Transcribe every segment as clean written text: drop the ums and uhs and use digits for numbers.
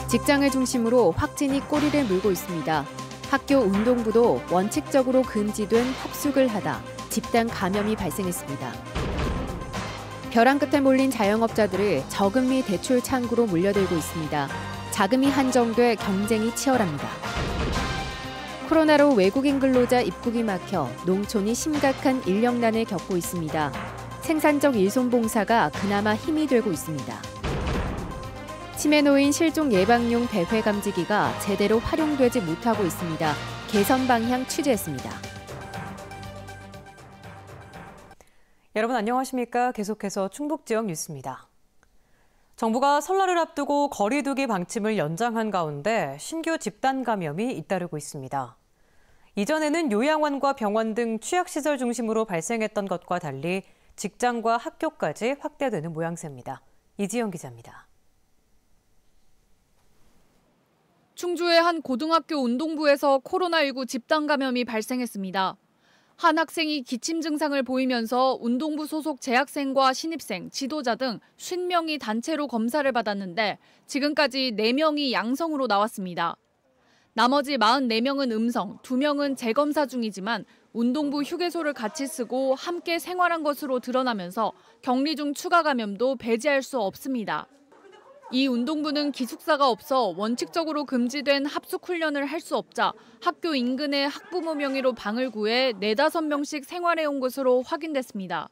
직장을 중심으로 확진이 꼬리를 물고 있습니다. 학교 운동부도 원칙적으로 금지된 합숙을 하다 집단 감염이 발생했습니다. 벼랑 끝에 몰린 자영업자들을 저금리 대출 창구로 몰려들고 있습니다. 자금이 한정돼 경쟁이 치열합니다. 코로나로 외국인 근로자 입국이 막혀 농촌이 심각한 인력난을 겪고 있습니다. 생산적 일손봉사가 그나마 힘이 되고 있습니다. 치매 노인 실종 예방용 배회 감지기가 제대로 활용되지 못하고 있습니다. 개선 방향 취재했습니다. 여러분 안녕하십니까? 계속해서 충북 지역 뉴스입니다. 정부가 설날을 앞두고 거리 두기 방침을 연장한 가운데 신규 집단 감염이 잇따르고 있습니다. 이전에는 요양원과 병원 등 취약시설 중심으로 발생했던 것과 달리 직장과 학교까지 확대되는 모양새입니다. 이지영 기자입니다. 충주의 한 고등학교 운동부에서 코로나19 집단 감염이 발생했습니다. 한 학생이 기침 증상을 보이면서 운동부 소속 재학생과 신입생, 지도자 등 50명이 단체로 검사를 받았는데 지금까지 4명이 양성으로 나왔습니다. 나머지 44명은 음성, 2명은 재검사 중이지만 운동부 휴게소를 같이 쓰고 함께 생활한 것으로 드러나면서 격리 중 추가 감염도 배제할 수 없습니다. 이 운동부는 기숙사가 없어 원칙적으로 금지된 합숙 훈련을 할 수 없자 학교 인근에 학부모 명의로 방을 구해 4-5명씩 생활해온 것으로 확인됐습니다.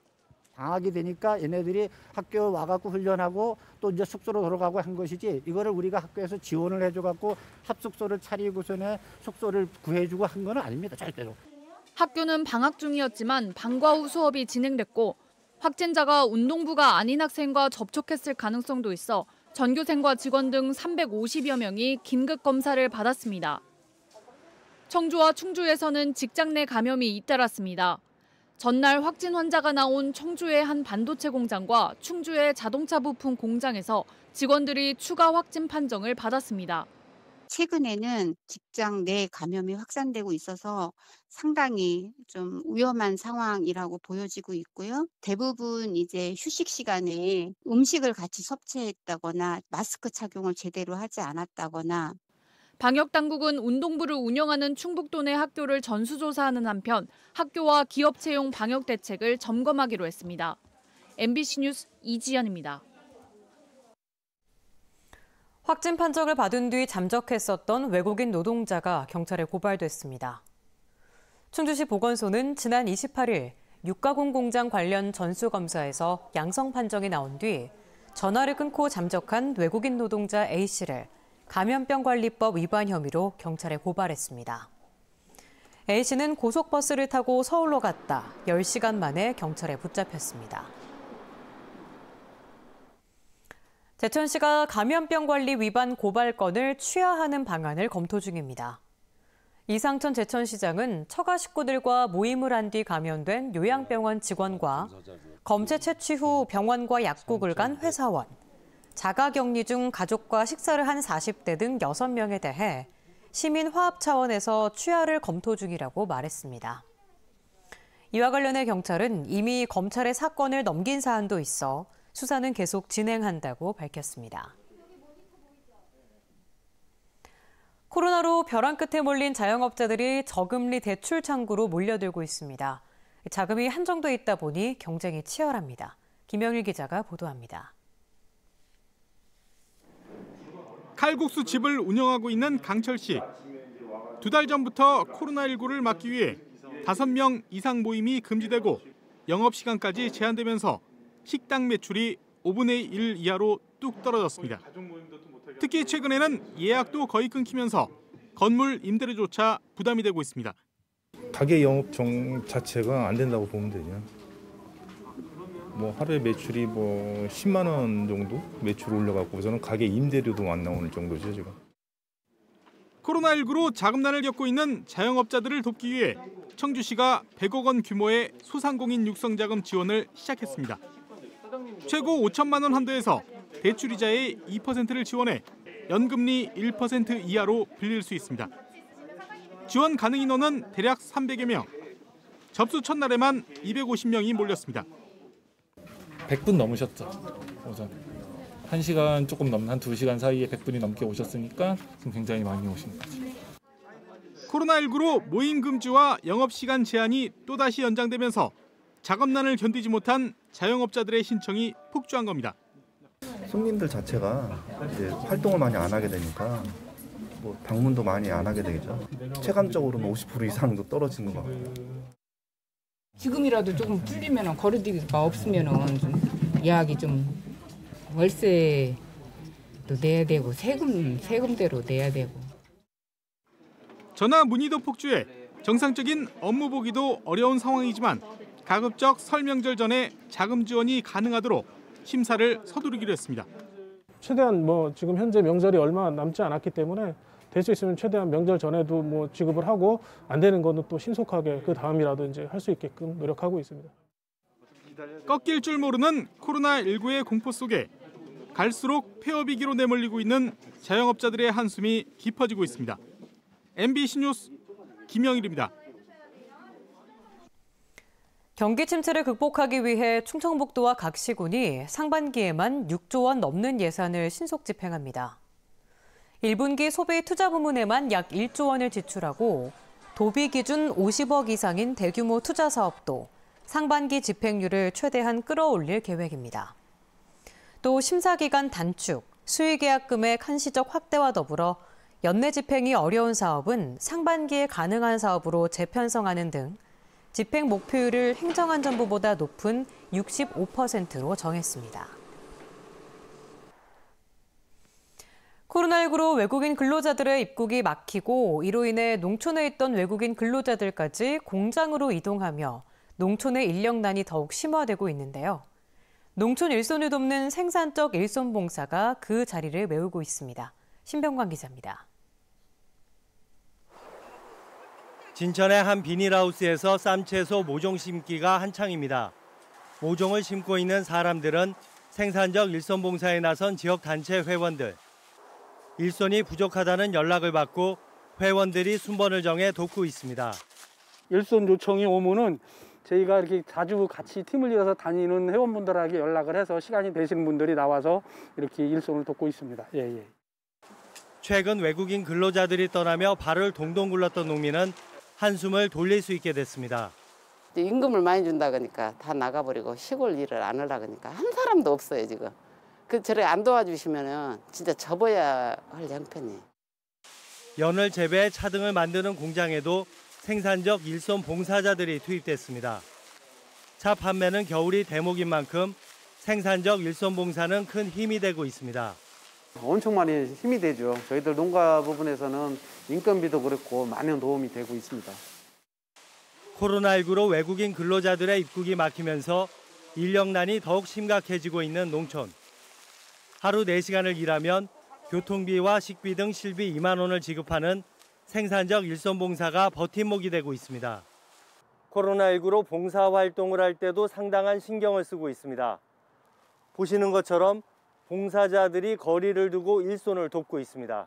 방학이 되니까 얘네들이 학교 와갖고 훈련하고 또 이제 숙소로 돌아가고 한 것이지 이거를 우리가 학교에서 지원을 해줘갖고 합숙소를 차리고서는 숙소를 구해주고 한 건 아닙니다. 절대로. 학교는 방학 중이었지만 방과 후 수업이 진행됐고 확진자가 운동부가 아닌 학생과 접촉했을 가능성도 있어 전교생과 직원 등 350여 명이 긴급 검사를 받았습니다. 청주와 충주에서는 직장 내 감염이 잇따랐습니다. 전날 확진 환자가 나온 청주의 한 반도체 공장과 충주의 자동차 부품 공장에서 직원들이 추가 확진 판정을 받았습니다. 최근에는 직장 내 감염이 확산되고 있어서 상당히 좀 위험한 상황이라고 보여지고 있고요. 대부분 이제 휴식 시간에 음식을 같이 섭취했다거나 마스크 착용을 제대로 하지 않았다거나. 방역당국은 운동부를 운영하는 충북도 내 학교를 전수조사하는 한편 학교와 기업 채용 방역 대책을 점검하기로 했습니다. MBC 뉴스 이지연입니다. 확진 판정을 받은 뒤 잠적했었던 외국인 노동자가 경찰에 고발됐습니다. 충주시 보건소는 지난 28일 육가공 공장 관련 전수검사에서 양성 판정이 나온 뒤 전화를 끊고 잠적한 외국인 노동자 A씨를 감염병관리법 위반 혐의로 경찰에 고발했습니다. A씨는 고속버스를 타고 서울로 갔다 10시간 만에 경찰에 붙잡혔습니다. 제천시가 감염병관리 위반 고발건을 취하하는 방안을 검토 중입니다. 이상천 제천시장은 처가 식구들과 모임을 한 뒤 감염된 요양병원 직원과 검체 채취 후 병원과 약국을 간 회사원, 자가격리 중 가족과 식사를 한 40대 등 6명에 대해 시민화합 차원에서 취하를 검토 중이라고 말했습니다. 이와 관련해 경찰은 이미 검찰에 사건을 넘긴 사안도 있어 수사는 계속 진행한다고 밝혔습니다. 코로나로 벼랑 끝에 몰린 자영업자들이 저금리 대출 창구로 몰려들고 있습니다. 자금이 한정돼 있다 보니 경쟁이 치열합니다. 김영일 기자가 보도합니다. 칼국수 집을 운영하고 있는 강철 씨. 2달 전부터 코로나19를 막기 위해 5명 이상 모임이 금지되고 영업시간까지 제한되면서 식당 매출이 5분의 1 이하로 뚝 떨어졌습니다. 특히 최근에는 예약도 거의 끊기면서 건물 임대료조차 부담이 되고 있습니다. 가게 영업 자체가 안 된다고 보면 되죠. 하루에 매출이 10만 원 정도 매출 올려갖고서는 가게 임대료도 안 나오는 정도죠 지금. 코로나19로 자금난을 겪고 있는 자영업자들을 돕기 위해 청주시가 100억 원 규모의 소상공인 육성자금 지원을 시작했습니다. 최고 5천만 원 한도에서 대출이자의 2%를 지원해 연금리 1% 이하로 빌릴 수 있습니다. 지원 가능 인원은 대략 300여 명. 접수 첫날에만 250명이 몰렸습니다. 100분 넘으셨죠, 우선. 1시간 조금 넘는 한 2시간 사이에 100분이 넘게 오셨으니까 지금 굉장히 많이 오신 것 같습니다. 코로나19로 모임 금지와 영업시간 제한이 또다시 연장되면서 작업난을 견디지 못한 자영업자들의 신청이 폭주한 겁니다. 손님들 자체가 이제 활동을 많이 안 하게 되니까 뭐 방문도 많이 안 하게 되죠. 체감적으로는 50% 이상도 떨어지는 것 같아요. 지금이라도 조금 풀리면 거리두기가 없으면 좀 예약이 좀 월세도 내야 되고 세금대로 내야 되고. 전화 문의도 폭주해 정상적인 업무 보기도 어려운 상황이지만 가급적 설 명절 전에 자금 지원이 가능하도록 심사를 서두르기로 했습니다. 최대한 지금 현재 명절이 얼마 남지 않았기 때문에 될 수 있으면 최대한 명절 전에도 지급을 하고 안 되는 거는 또 신속하게 그 다음이라도 이제 할 수 있게끔 노력하고 있습니다. 꺾일 줄 모르는 코로나19의 공포 속에 갈수록 폐업위기로 내몰리고 있는 자영업자들의 한숨이 깊어지고 있습니다. MBC 뉴스 김영일입니다. 경기 침체를 극복하기 위해 충청북도와 각 시군이 상반기에만 6조 원 넘는 예산을 신속 집행합니다. 1분기 소비 투자 부문에만 약 1조 원을 지출하고 도비 기준 50억 이상인 대규모 투자 사업도 상반기 집행률을 최대한 끌어올릴 계획입니다. 또 심사기간 단축, 수의계약금의 한시적 확대와 더불어 연내 집행이 어려운 사업은 상반기에 가능한 사업으로 재편성하는 등 집행 목표율을 행정안전부보다 높은 65%로 정했습니다. 코로나19로 외국인 근로자들의 입국이 막히고 이로 인해 농촌에 있던 외국인 근로자들까지 공장으로 이동하며 농촌의 인력난이 더욱 심화되고 있는데요. 농촌 일손을 돕는 생산적 일손봉사가 그 자리를 메우고 있습니다. 신병관 기자입니다. 진천의 한 비닐하우스에서 쌈채소 모종 심기가 한창입니다. 모종을 심고 있는 사람들은 생산적 일손봉사에 나선 지역단체 회원들. 일손이 부족하다는 연락을 받고 회원들이 순번을 정해 돕고 있습니다. 일손 요청이 오면은 저희가 이렇게 자주 같이 팀을 이어서 다니는 회원분들에게 연락을 해서 시간이 되시는 분들이 나와서 이렇게 일손을 돕고 있습니다. 예. 최근 외국인 근로자들이 떠나며 발을 동동 굴렀던 농민은 한숨을 돌릴 수 있게 됐습니다. 임금을 많이 준다 그러니까 다 나가버리고 시골 일을 안 하려고 하니까 한 사람도 없어요 지금. 저래 안 도와주시면은 진짜 접어야 할 형편이. 연을 재배해 차등을 만드는 공장에도 생산적 일손 봉사자들이 투입됐습니다. 차 판매는 겨울이 대목인 만큼 생산적 일손 봉사는 큰 힘이 되고 있습니다. 엄청 많이 힘이 되죠. 저희들 농가 부분에서는 인건비도 그렇고 많은 도움이 되고 있습니다. 코로나19로 외국인 근로자들의 입국이 막히면서 인력난이 더욱 심각해지고 있는 농촌. 하루 4시간을 일하면 교통비와 식비 등 실비 2만 원을 지급하는 생산적 일손봉사가 버팀목이 되고 있습니다. 코로나19로 봉사활동을 할 때도 상당한 신경을 쓰고 있습니다. 보시는 것처럼 봉사자들이 거리를 두고 일손을 돕고 있습니다.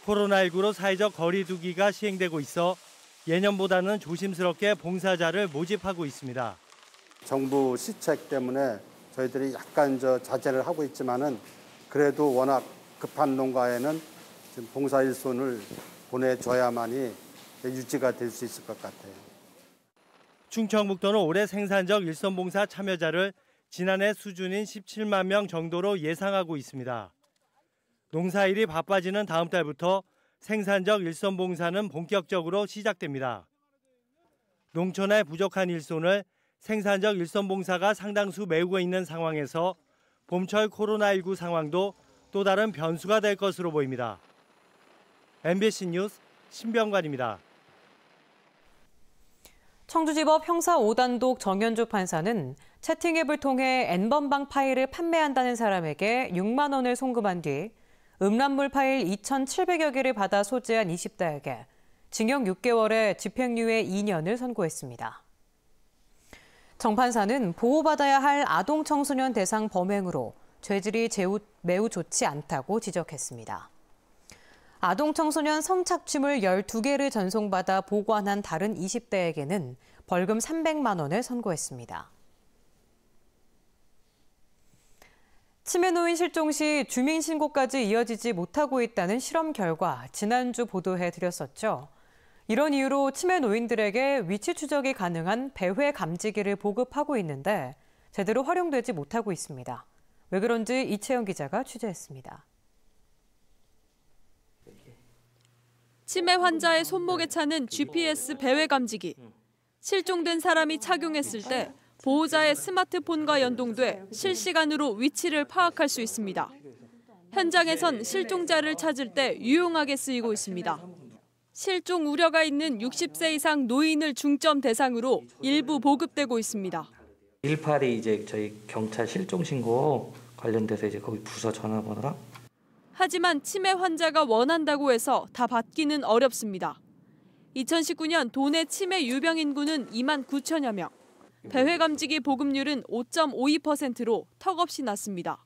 코로나19로 사회적 거리 두기가 시행되고 있어 예년보다는 조심스럽게 봉사자를 모집하고 있습니다. 정부 시책 때문에 저희들이 약간 자제를 하고 있지만은 그래도 워낙 급한 농가에는 지금 봉사 일손을 보내줘야만이 유지가 될 수 있을 것 같아요. 충청북도는 올해 생산적 일손봉사 참여자를 지난해 수준인 17만 명 정도로 예상하고 있습니다. 농사일이 바빠지는 다음 달부터 생산적 일손봉사는 본격적으로 시작됩니다. 농촌의 부족한 일손을 생산적 일손봉사가 상당수 메우고 있는 상황에서 봄철 코로나19 상황도 또 다른 변수가 될 것으로 보입니다. MBC 뉴스 신병관입니다. 청주지법 형사 5단독 정현주 판사는 채팅앱을 통해 N번방 파일을 판매한다는 사람에게 6만 원을 송금한 뒤 음란물 파일 2,700여 개를 받아 소지한 20대에게 징역 6개월에 집행유예 2년을 선고했습니다. 정 판사는 보호받아야 할 아동 청소년 대상 범행으로 죄질이 매우 좋지 않다고 지적했습니다. 아동 청소년 성착취물 12개를 전송받아 보관한 다른 20대에게는 벌금 300만 원을 선고했습니다. 치매노인 실종 시 주민신고까지 이어지지 못하고 있다는 실험 결과 지난주 보도해드렸었죠. 이런 이유로 치매노인들에게 위치 추적이 가능한 배회 감지기를 보급하고 있는데 제대로 활용되지 못하고 있습니다. 왜 그런지 이채영 기자가 취재했습니다. 치매 환자의 손목에 차는 GPS 배회 감지기. 실종된 사람이 착용했을 때 보호자의 스마트폰과 연동돼 실시간으로 위치를 파악할 수 있습니다. 현장에선 실종자를 찾을 때 유용하게 쓰이고 있습니다. 실종 우려가 있는 60세 이상 노인을 중점 대상으로 일부 보급되고 있습니다. 182 이제 저희 경찰 실종 신고 관련돼서 이제 거기 부서 전화번호랑. 하지만 치매 환자가 원한다고 해서 다 받기는 어렵습니다. 2019년 도내 치매 유병 인구는 2만 9천여 명. 배회 감지기 보급률은 5.52%로 턱없이 낮습니다.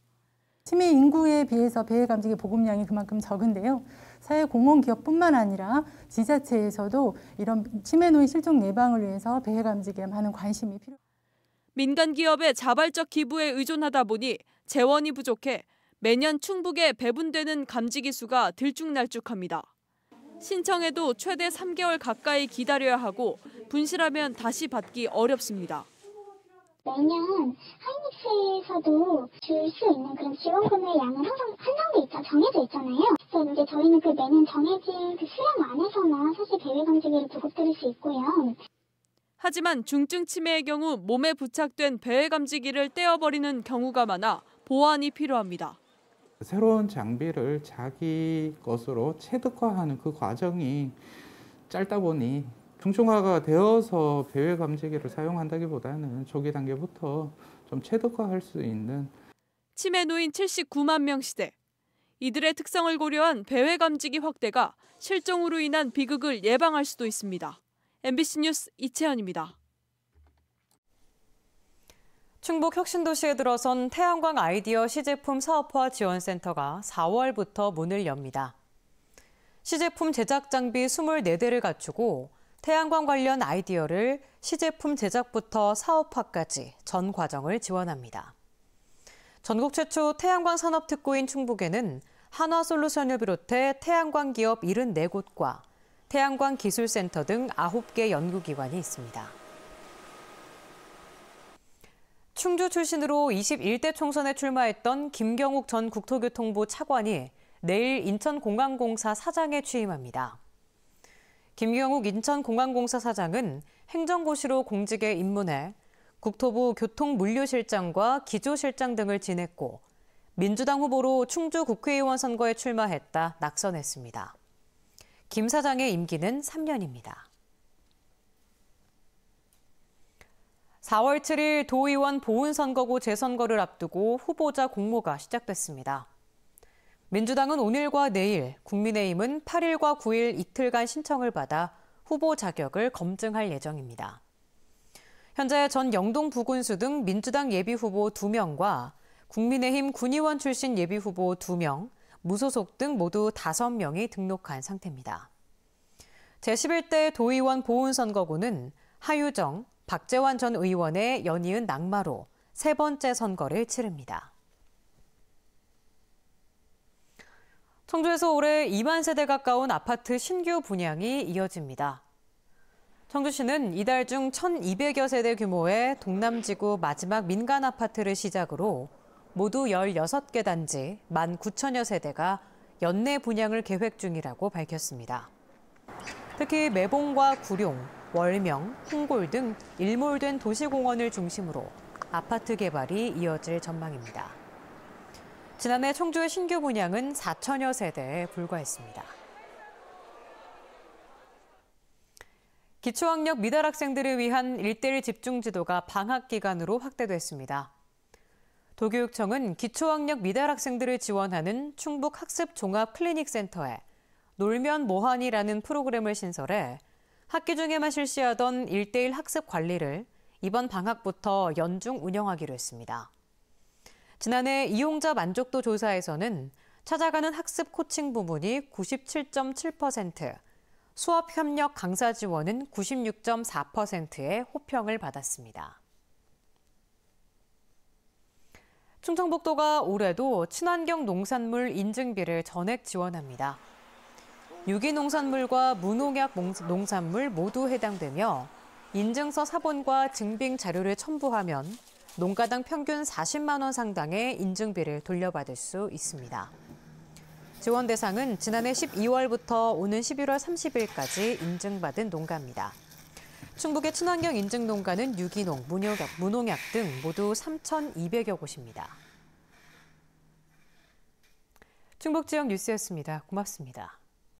치매 인구에 비해서 배회 감지기 보급량이 그만큼 적은데요. 사회공헌기업뿐만 아니라 지자체에서도 이런 치매 노인 실종 예방을 위해서 배회 감지기에 많은 관심이 필요합니다. 민간 기업의 자발적 기부에 의존하다 보니 재원이 부족해 매년 충북에 배분되는 감지기 수가 들쭉날쭉합니다. 신청해도 최대 3개월 가까이 기다려야 하고 분실하면 다시 받기 어렵습니다. 매년 하이닉스에서도 줄 수 있는 그런 지원금의 양은 항상 한정돼 있죠. 정해져 있잖아요. 그래서 이제 저희는 그 매년 정해진 그 수량 안에서만 사실 배회 감지기를 보급드릴 수 있고요. 하지만 중증 치매의 경우 몸에 부착된 배회 감지기를 떼어버리는 경우가 많아 보완이 필요합니다. 새로운 장비를 자기 것으로 체득화하는 그 과정이 짧다 보니 중증화가 되어서 배회 감지기를 사용한다기보다는 초기 단계부터 좀 체득화할 수 있는 치매 노인 79만 명 시대. 이들의 특성을 고려한 배회 감지기 확대가 실종으로 인한 비극을 예방할 수도 있습니다. MBC 뉴스 이채연입니다. 충북 혁신도시에 들어선 태양광 아이디어 시제품 사업화 지원센터가 4월부터 문을 엽니다. 시제품 제작 장비 24대를 갖추고 태양광 관련 아이디어를 시제품 제작부터 사업화까지 전 과정을 지원합니다. 전국 최초 태양광 산업특구인 충북에는 한화솔루션을 비롯해 태양광 기업 74곳과 태양광 기술센터 등 9개 연구기관이 있습니다. 충주 출신으로 21대 총선에 출마했던 김경욱 전 국토교통부 차관이 내일 인천공항공사 사장에 취임합니다. 김경욱 인천공항공사 사장은 행정고시로 공직에 입문해 국토부 교통물류실장과 기조실장 등을 지냈고 민주당 후보로 충주 국회의원 선거에 출마했다 낙선했습니다. 김 사장의 임기는 3년입니다. 4월 7일 도의원 보훈선거구 재선거를 앞두고 후보자 공모가 시작됐습니다. 민주당은 오늘과 내일, 국민의힘은 8일과 9일 이틀간 신청을 받아 후보 자격을 검증할 예정입니다. 현재 전 영동 부군수 등 민주당 예비후보 2명과 국민의힘 군의원 출신 예비후보 2명, 무소속 등 모두 5명이 등록한 상태입니다. 제11대 도의원 보훈선거구는 하유정, 박재환 전 의원의 연이은 낙마로 3번째 선거를 치릅니다. 청주에서 올해 2만 세대 가까운 아파트 신규 분양이 이어집니다. 청주시는 이달 중 1,200여 세대 규모의 동남지구 마지막 민간 아파트를 시작으로 모두 16개 단지 19,000여 세대가 연내 분양을 계획 중이라고 밝혔습니다. 특히 매봉과 구룡, 월명, 홍골 등 일몰된 도시공원을 중심으로 아파트 개발이 이어질 전망입니다. 지난해 청주의 신규 분양은 4,000여 세대에 불과했습니다. 기초학력 미달 학생들을 위한 1:1 집중지도가 방학 기간으로 확대됐습니다. 도교육청은 기초학력 미달 학생들을 지원하는 충북학습종합클리닉센터에 놀면 뭐하니라는 프로그램을 신설해 학기 중에만 실시하던 1:1 학습 관리를 이번 방학부터 연중 운영하기로 했습니다. 지난해 이용자 만족도 조사에서는 찾아가는 학습 코칭 부문이 97.7%, 수업 협력 강사 지원은 96.4%의 호평을 받았습니다. 충청북도가 올해도 친환경 농산물 인증비를 전액 지원합니다. 유기농산물과 무농약 농산물 모두 해당되며 인증서 사본과 증빙 자료를 첨부하면 농가당 평균 40만 원 상당의 인증비를 돌려받을 수 있습니다. 지원 대상은 지난해 12월부터 오는 11월 30일까지 인증받은 농가입니다. 충북의 친환경 인증 농가는 유기농, 무농약 등 모두 3,200여 곳입니다. 충북 지역 뉴스였습니다. 고맙습니다.